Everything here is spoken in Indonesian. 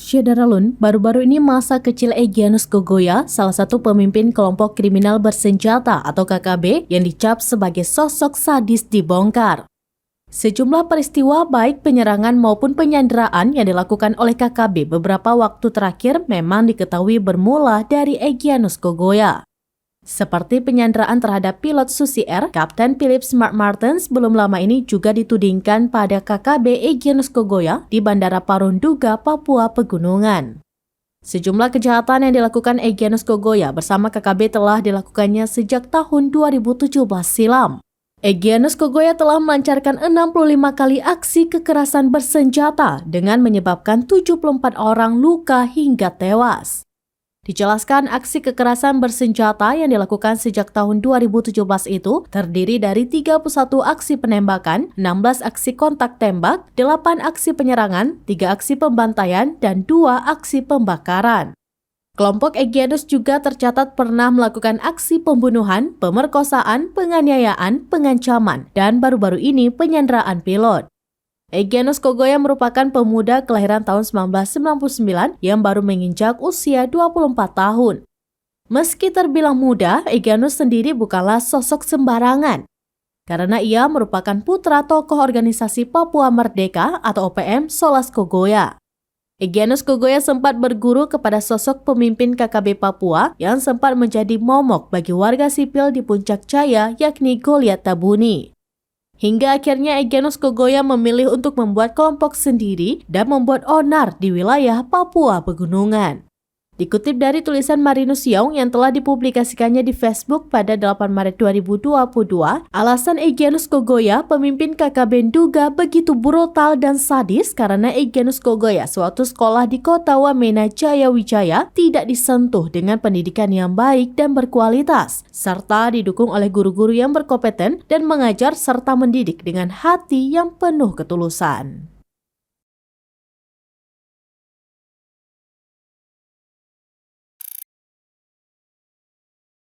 Syederalun, baru-baru ini masa kecil Egyanus Kogoya, salah satu pemimpin kelompok kriminal bersenjata atau KKB yang dicap sebagai sosok sadis dibongkar. Sejumlah peristiwa baik penyerangan maupun penyanderaan yang dilakukan oleh KKB beberapa waktu terakhir memang diketahui bermula dari Egyanus Kogoya. Seperti penyanderaan terhadap pilot Susi Air, Kapten Philip Smart Martens belum lama ini juga ditudingkan pada KKB Egyanus Kogoya di Bandara Parunduga, Papua Pegunungan. Sejumlah kejahatan yang dilakukan Egyanus Kogoya bersama KKB telah dilakukannya sejak tahun 2017 silam. Egyanus Kogoya telah melancarkan 65 kali aksi kekerasan bersenjata dengan menyebabkan 74 orang luka hingga tewas. Dijelaskan aksi kekerasan bersenjata yang dilakukan sejak tahun 2017 itu terdiri dari 31 aksi penembakan, 16 aksi kontak tembak, 8 aksi penyerangan, 3 aksi pembantaian, dan 2 aksi pembakaran. Kelompok Egyanus juga tercatat pernah melakukan aksi pembunuhan, pemerkosaan, penganiayaan, pengancaman, dan baru-baru ini penyanderaan pilot. Egyanus Kogoya merupakan pemuda kelahiran tahun 1999 yang baru menginjak usia 24 tahun. Meski terbilang muda, Egyanus sendiri bukanlah sosok sembarangan. Karena ia merupakan putra tokoh organisasi Papua Merdeka atau OPM Solas Kogoya. Egyanus Kogoya sempat berguru kepada sosok pemimpin KKB Papua yang sempat menjadi momok bagi warga sipil di Puncak Jaya, yakni Goliat Tabuni. Hingga akhirnya Egyanus Kogoya memilih untuk membuat kelompok sendiri dan membuat onar di wilayah Papua Pegunungan. Dikutip dari tulisan Marinus Young yang telah dipublikasikannya di Facebook pada 8 Maret 2022, alasan Egyanus Kogoya, pemimpin KKB Nduga, begitu brutal dan sadis karena Egyanus Kogoya suatu sekolah di kota Wamena Jaya Wijaya tidak disentuh dengan pendidikan yang baik dan berkualitas, serta didukung oleh guru-guru yang berkompeten dan mengajar serta mendidik dengan hati yang penuh ketulusan.